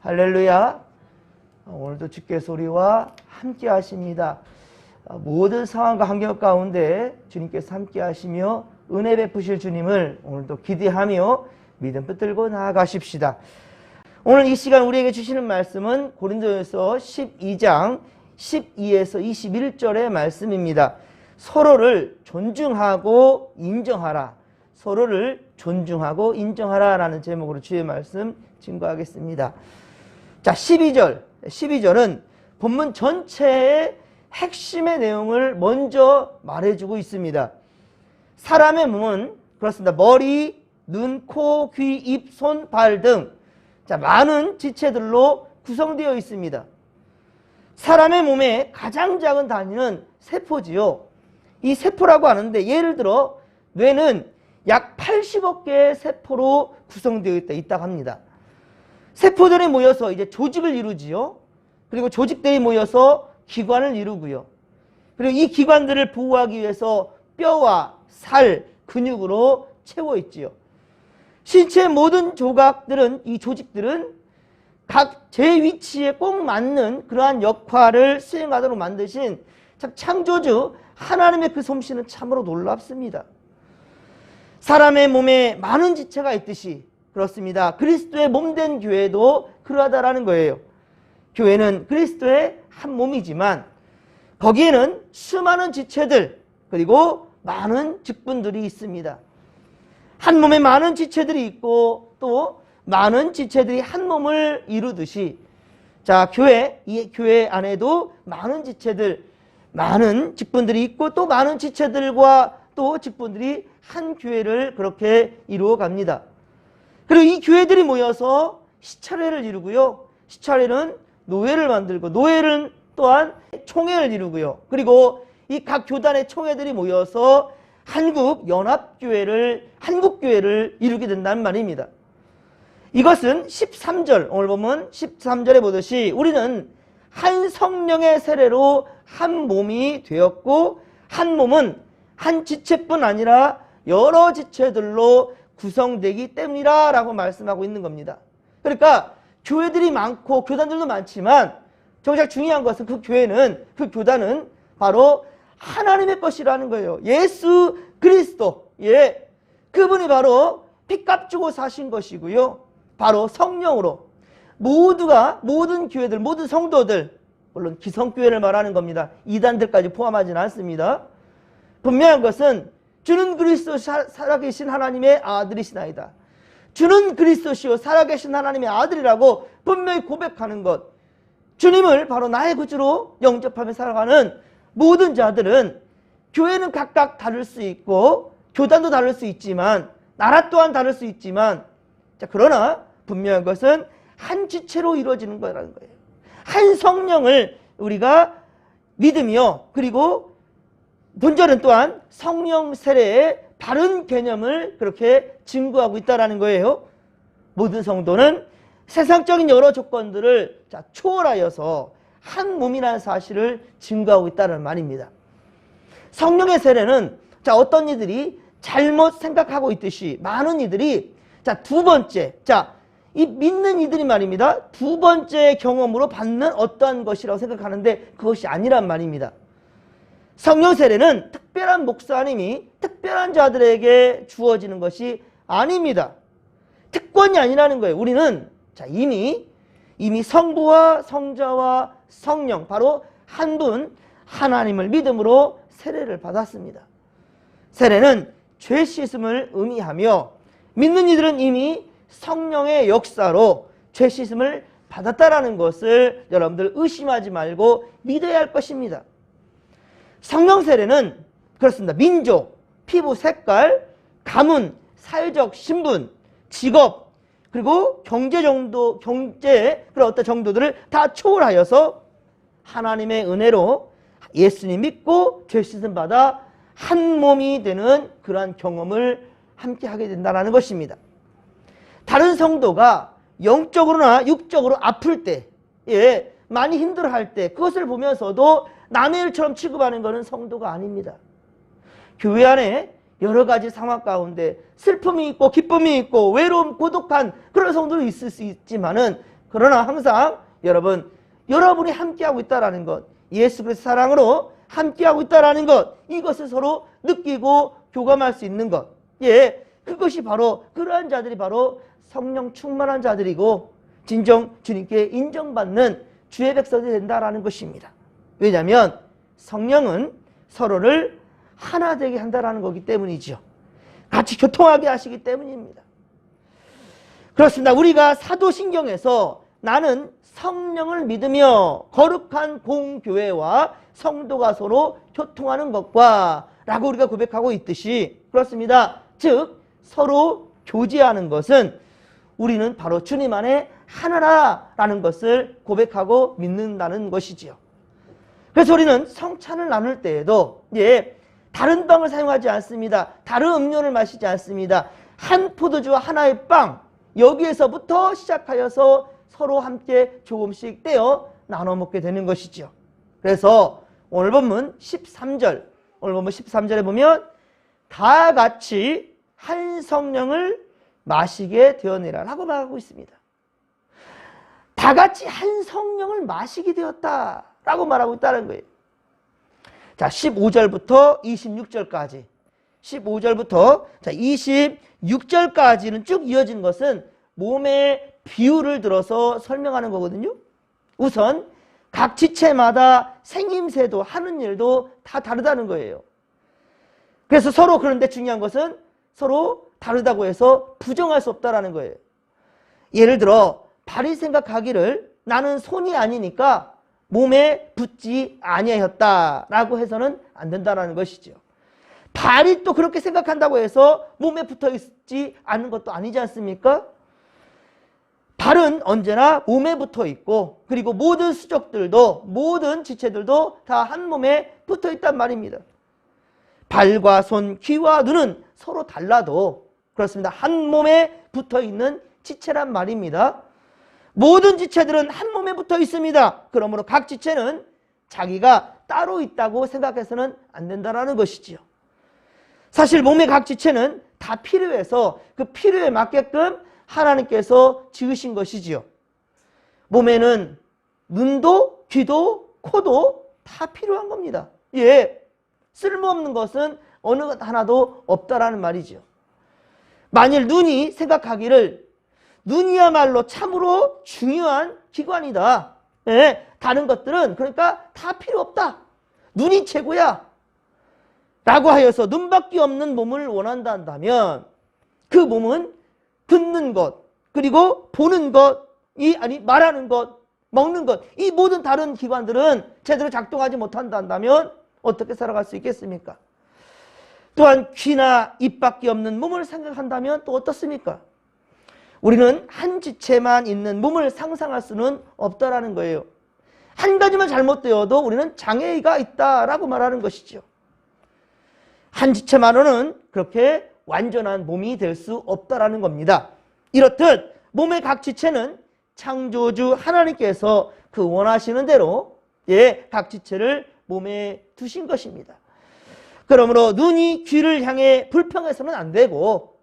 할렐루야. 오늘도 주께서 우리와 함께 하십니다. 모든 상황과 환경 가운데 주님께서 함께 하시며 은혜 베푸실 주님을 오늘도 기대하며 믿음 붙들고 나아가십시다. 오늘 이 시간 우리에게 주시는 말씀은 고린도전서 12장 12에서 21절의 말씀입니다. 서로를 존중하고 인정하라. 서로를 존중하고 인정하라 라는 제목으로 주의 말씀 증거하겠습니다. 자, 12절은 본문 전체의 핵심의 내용을 먼저 말해주고 있습니다. 사람의 몸은 그렇습니다. 머리, 눈, 코, 귀, 입, 손, 발 등 많은 지체들로 구성되어 있습니다. 사람의 몸의 가장 작은 단위는 세포지요. 이 세포라고 하는데 예를 들어 뇌는 약 80억 개의 세포로 구성되어 있다고 합니다. 세포들이 모여서 이제 조직을 이루지요. 그리고 조직들이 모여서 기관을 이루고요. 그리고 이 기관들을 보호하기 위해서 뼈와 살, 근육으로 채워 있지요. 신체의 모든 조각들은, 이 조직들은 각 제 위치에 꼭 맞는 그러한 역할을 수행하도록 만드신 참 창조주 하나님의 그 솜씨는 참으로 놀랍습니다. 사람의 몸에 많은 지체가 있듯이 그렇습니다. 그리스도의 몸된 교회도 그러하다라는 거예요. 교회는 그리스도의 한 몸이지만 거기에는 수많은 지체들 그리고 많은 직분들이 있습니다. 한 몸에 많은 지체들이 있고 또 많은 지체들이 한 몸을 이루듯이 이 교회 안에도 많은 지체들, 많은 직분들이 있고 또 많은 지체들과 또 직분들이 한 교회를 그렇게 이루어 갑니다. 그리고 이 교회들이 모여서 시차례를 이루고요. 시차례는 노회를 만들고 노회는 또한 총회를 이루고요. 그리고 이 각 교단의 총회들이 모여서 한국교회를 이루게 된다는 말입니다. 이것은 13절, 오늘 보면 13절에 보듯이 우리는 한 성령의 세례로 한 몸이 되었고 한 몸은 한 지체뿐 아니라 여러 지체들로 구성되기 때문이라 라고 말씀하고 있는 겁니다. 그러니까 교회들이 많고 교단들도 많지만 정작 중요한 것은 그 교단은 바로 하나님의 것이라는 거예요. 예수 그리스도, 그분이 바로 핏값 주고 사신 것이고요. 바로 성령으로 모든 교회들, 모든 성도들, 물론 기성교회를 말하는 겁니다. 이단들까지 포함하지는 않습니다. 분명한 것은 주는 그리스도 살아계신 하나님의 아들이시나이다. 주는 그리스도시요 살아계신 하나님의 아들이라고 분명히 고백하는 것. 주님을 바로 나의 구주로 영접하며 살아가는 모든 자들은 교회는 각각 다를 수 있고 교단도 다를 수 있지만 나라 또한 다를 수 있지만 그러나 분명한 것은 한 지체로 이루어지는 거라는 거예요. 한 성령을 우리가 믿으며 그리고 본절은 또한 성령 세례의 바른 개념을 그렇게 증거하고 있다는 거예요. 모든 성도는 세상적인 여러 조건들을 초월하여서 한 몸이라는 사실을 증거하고 있다는 말입니다. 성령의 세례는 어떤 이들이 잘못 생각하고 있듯이 많은 이들이 두 번째, 이 믿는 이들이 말입니다. 두 번째 경험으로 받는 어떠한 것이라고 생각하는데 그것이 아니란 말입니다. 성령 세례는 특별한 목사님이 특별한 자들에게 주어지는 것이 아닙니다. 특권이 아니라는 거예요. 우리는 이미 성부와 성자와 성령 바로 한 분 하나님을 믿음으로 세례를 받았습니다. 세례는 죄 씻음을 의미하며 믿는 이들은 이미 성령의 역사로 죄 씻음을 받았다라는 것을 여러분들 의심하지 말고 믿어야 할 것입니다. 성령 세례는 그렇습니다. 민족, 피부 색깔, 가문, 사회적 신분, 직업, 그리고 경제 그런 어떤 정도들을 다 초월하여서 하나님의 은혜로 예수님 믿고 죄 씻음 받아 한 몸이 되는 그러한 경험을 함께 하게 된다는 것입니다. 다른 성도가 영적으로나 육적으로 아플 때, 많이 힘들어할 때 그것을 보면서도 남의 일처럼 취급하는 것은 성도가 아닙니다. 교회 안에 여러 가지 상황 가운데 슬픔이 있고 기쁨이 있고 외로움, 고독한 그런 성도도 있을 수 있지만은 그러나 항상 여러분이 함께하고 있다는 것, 예수 그리스도의 사랑으로 함께하고 있다는 것, 이것을 서로 느끼고 교감할 수 있는 것, 예, 그것이 바로 그러한 자들이 바로 성령 충만한 자들이고 진정 주님께 인정받는 주의 백성이 된다라는 것입니다. 왜냐하면 성령은 서로를 하나 되게 한다라는 거기 때문이죠. 같이 교통하게 하시기 때문입니다. 그렇습니다. 우리가 사도신경에서 나는 성령을 믿으며 거룩한 공교회와 성도가 서로 교통하는 것과 라고 우리가 고백하고 있듯이 그렇습니다. 즉 서로 교제하는 것은 우리는 바로 주님 안에 하나라라는 것을 고백하고 믿는다는 것이지요. 그래서 우리는 성찬을 나눌 때에도 다른 빵을 사용하지 않습니다. 다른 음료를 마시지 않습니다. 한 포도주와 하나의 빵, 여기에서부터 시작하여서 서로 함께 조금씩 떼어 나눠 먹게 되는 것이죠. 그래서 오늘 본문 13절, 오늘 본문 13절에 보면 다 같이 한 성령을 마시게 되었느니라 라고 말하고 있습니다. 다 같이 한 성령을 마시게 되었다 라고 말하고 있다는 거예요. 자, 15절부터 26절까지 15절부터 26절까지는 쭉 이어진 것은 몸의 비율을 들어서 설명하는 거거든요. 우선 각 지체마다 생김새도 하는 일도 다 다르다는 거예요. 그래서 서로 그런데 중요한 것은 서로 다르다고 해서 부정할 수 없다는 거예요. 예를 들어 발이 생각하기를 나는 손이 아니니까 몸에 붙지 아니하였다라고 해서는 안 된다는 것이죠. 발이 또 그렇게 생각한다고 해서 몸에 붙어 있지 않는 것도 아니지 않습니까? 발은 언제나 몸에 붙어 있고 그리고 모든 수족들도 모든 지체들도 다 한 몸에 붙어 있단 말입니다. 발과 손, 귀와 눈은 서로 달라도 그렇습니다. 한 몸에 붙어 있는 지체란 말입니다. 모든 지체들은 한 몸에 붙어 있습니다. 그러므로 각 지체는 자기가 따로 있다고 생각해서는 안 된다는 것이지요. 사실 몸의 각 지체는 다 필요해서 그 필요에 맞게끔 하나님께서 지으신 것이지요. 몸에는 눈도 귀도 코도 다 필요한 겁니다. 쓸모없는 것은 어느 것 하나도 없다라는 말이죠. 만일 눈이 생각하기를 눈이야말로 참으로 중요한 기관이다. 다른 것들은 그러니까 다 필요 없다. 눈이 최고야. 라고 하여서 눈밖에 없는 몸을 원한다 한다면 그 몸은 듣는 것, 그리고 보는 것, 말하는 것, 먹는 것, 이 모든 다른 기관들은 제대로 작동하지 못한다 한다면 어떻게 살아갈 수 있겠습니까? 또한 귀나 입밖에 없는 몸을 생각한다면 또 어떻습니까? 우리는 한 지체만 있는 몸을 상상할 수는 없다라는 거예요. 한 가지만 잘못되어도 우리는 장애가 있다라고 말하는 것이죠. 한 지체만으로는 그렇게 완전한 몸이 될 수 없다라는 겁니다. 이렇듯 몸의 각 지체는 창조주 하나님께서 그 원하시는 대로 각 지체를 몸에 두신 것입니다. 그러므로 눈이 귀를 향해 불평해서는 안 되고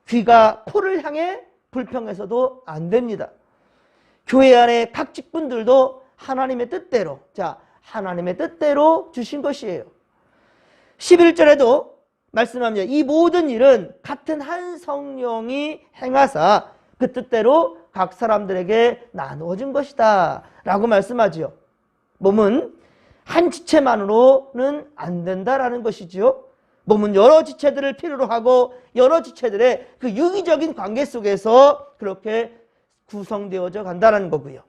귀가 코를 향해 불평해서도 안 됩니다. 교회 안에 각 직분들도 하나님의 뜻대로 하나님의 뜻대로 주신 것이에요. 11절에도 말씀합니다. 이 모든 일은 같은 한 성령이 행하사 그 뜻대로 각 사람들에게 나누어진 것이다 라고 말씀하지요. 몸은 한 지체만으로는 안 된다라는 것이지요. 몸은 여러 지체들을 필요로 하고 여러 지체들의 그 유기적인 관계 속에서 그렇게 구성되어져 간다는 거고요.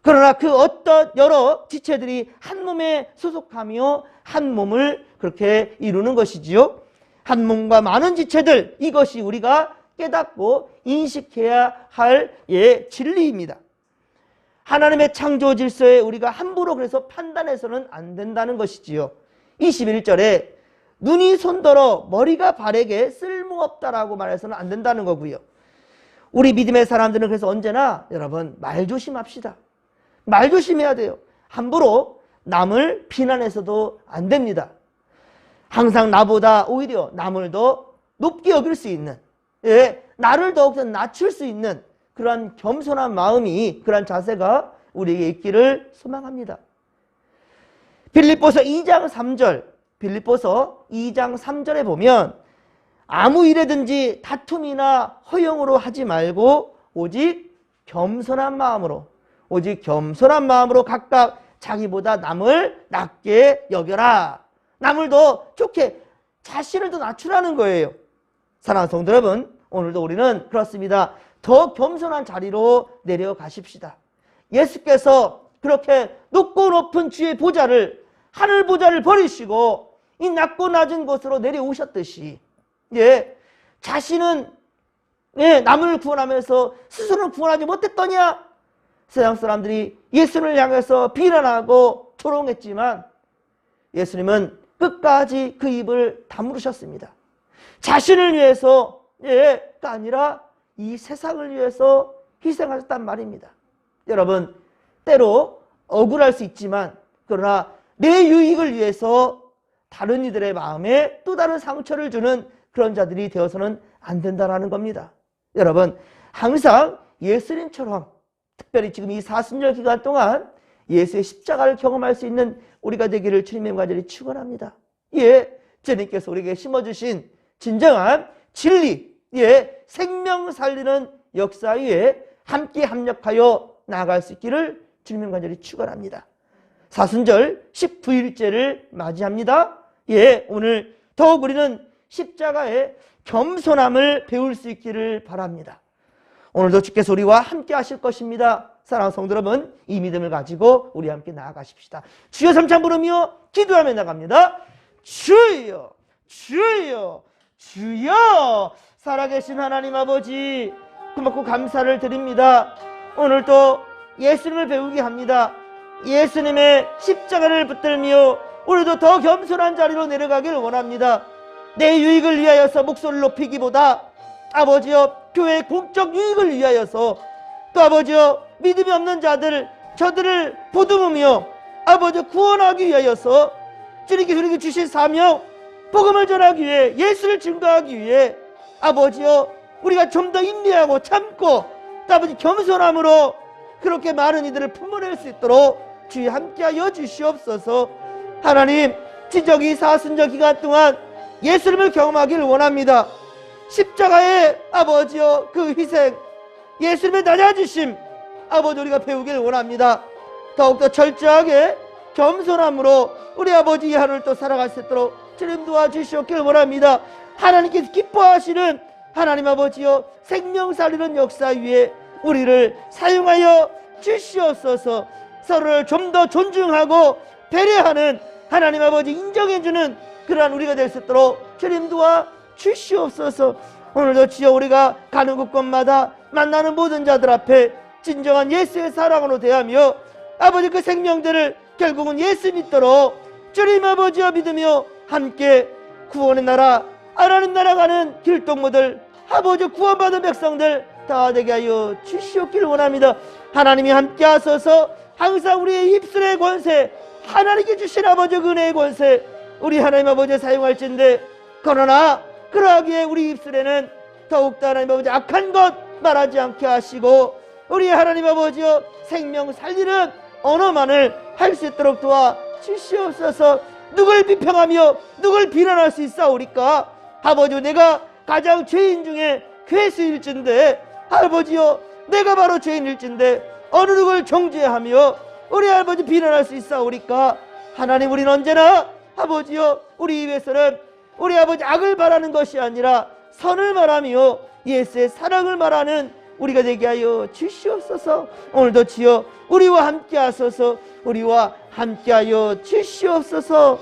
그러나 그 어떤 여러 지체들이 한 몸에 소속하며 한 몸을 그렇게 이루는 것이지요. 한 몸과 많은 지체들, 이것이 우리가 깨닫고 인식해야 할 진리입니다. 하나님의 창조 질서에 우리가 함부로 그래서 판단해서는 안 된다는 것이지요. 21절에 눈이 손더러 머리가 발에게 쓸모없다라고 말해서는 안 된다는 거고요. 우리 믿음의 사람들은 그래서 언제나 여러분 말 조심합시다. 말 조심해야 돼요. 함부로 남을 비난해서도 안 됩니다. 항상 나보다 오히려 남을 더 높게 여길 수 있는, 나를 더욱더 낮출 수 있는 그러한 겸손한 마음이, 그러한 자세가 우리에게 있기를 소망합니다. 빌립보서 2장 3절, 빌립보서 2장 3절에 보면 아무 일에든지 다툼이나 허용으로 하지 말고 오직 겸손한 마음으로, 오직 겸손한 마음으로 각각 자기보다 남을 낮게 여겨라. 남을 더 좋게, 자신을 더 낮추라는 거예요. 사랑하는 성도 여러분, 오늘도 우리는 그렇습니다. 더 겸손한 자리로 내려가십시다. 예수께서 그렇게 높고 높은 주의 보좌를, 하늘 보좌를 버리시고 이 낮고 낮은 곳으로 내려오셨듯이, 자신은 남을 구원하면서 스스로는 구원하지 못했더냐? 세상 사람들이 예수를 향해서 비난하고 조롱했지만 예수님은 끝까지 그 입을 다물으셨습니다. 자신을 위해서가 아니라 이 세상을 위해서 희생하셨단 말입니다. 여러분, 때로 억울할 수 있지만 그러나 내 유익을 위해서 다른 이들의 마음에 또 다른 상처를 주는 그런 자들이 되어서는 안 된다는 겁니다. 여러분, 항상 예수님처럼 특별히 지금 이 사순절 기간 동안 예수의 십자가를 경험할 수 있는 우리가 되기를 주님의 간절히 축원합니다. 주님께서 우리에게 심어주신 진정한 진리, 생명 살리는 역사 위에 함께 합력하여 나아갈 수 있기를 주님의 간절히 축원합니다. 사순절 19일째를 맞이합니다. 오늘 더욱 우리는 십자가의 겸손함을 배울 수 있기를 바랍니다. 오늘도 주께서 우리와 함께 하실 것입니다. 사랑하는 성도 여러분, 이 믿음을 가지고 우리 함께 나아가십시다. 주여 삼창 부르며 기도하며 나갑니다. 주여, 주여, 주여. 살아계신 하나님 아버지, 고맙고 감사를 드립니다. 오늘도 예수님을 배우게 합니다. 예수님의 십자가를 붙들며 우리도 더 겸손한 자리로 내려가기를 원합니다. 내 유익을 위하여서 목소리를 높이기보다 아버지여, 교회의 공적 유익을 위하여서, 또 아버지여, 믿음이 없는 자들, 저들을 보듬으며 아버지 구원하기 위하여서 주님께서 우리에게 주신 사명, 복음을 전하기 위해, 예수를 증거하기 위해 아버지여, 우리가 좀 더 인내하고 참고 또 아버지 겸손함으로 그렇게 많은 이들을 품어낼 수 있도록 주여 함께하여 주시옵소서. 하나님, 지적이 사순절 기간 동안 예수님을 경험하기를 원합니다. 십자가의 아버지여 그 희생, 예수님의 낮아지심, 아버지 우리가 배우기를 원합니다. 더욱더 철저하게 겸손함으로 우리 아버지 이 하루를 또 살아갈 수 있도록 주님 도와주시옵기를 원합니다. 하나님께서 기뻐하시는 하나님 아버지여 생명 살리는 역사 위에 우리를 사용하여 주시옵소서. 서로를 좀 더 존중하고 배려하는 하나님 아버지 인정해주는 그러한 우리가 될 수 있도록 주님 도와 주시옵소서. 오늘도 주여 우리가 가는 곳곳마다 만나는 모든 자들 앞에 진정한 예수의 사랑으로 대하며 아버지 그 생명들을 결국은 예수 믿도록 주님 아버지와 믿으며 함께 구원의 나라, 하나님 나라 가는 길동무들, 아버지 구원받은 백성들 다 되게 하여 주시옵기를 원합니다. 하나님이 함께 하소서. 항상 우리의 입술의 권세, 하나님께 주신 아버지 은혜의 권세 우리 하나님 아버지 사용할진데, 그러나 그러하기에 우리 입술에는 더욱더 하나님 아버지 악한 것 말하지 않게 하시고 우리 하나님 아버지여 생명 살리는 언어만을 할 수 있도록 도와 주시옵소서. 누굴 비평하며 누굴 비난할 수 있사오리까? 아버지여, 내가 가장 죄인 중에 괴수일진데, 아버지여 내가 바로 죄인일진데 어느 누굴 정죄하며 우리 아버지 비난할 수 있사오리까? 하나님, 우리는 언제나 아버지여 우리 입에서는 우리 아버지 악을 말하는 것이 아니라 선을 말하며 예수의 사랑을 말하는 우리가 되게 하여 주시옵소서. 오늘도 주여 우리와 함께 하소서. 우리와 함께 하여 주시옵소서.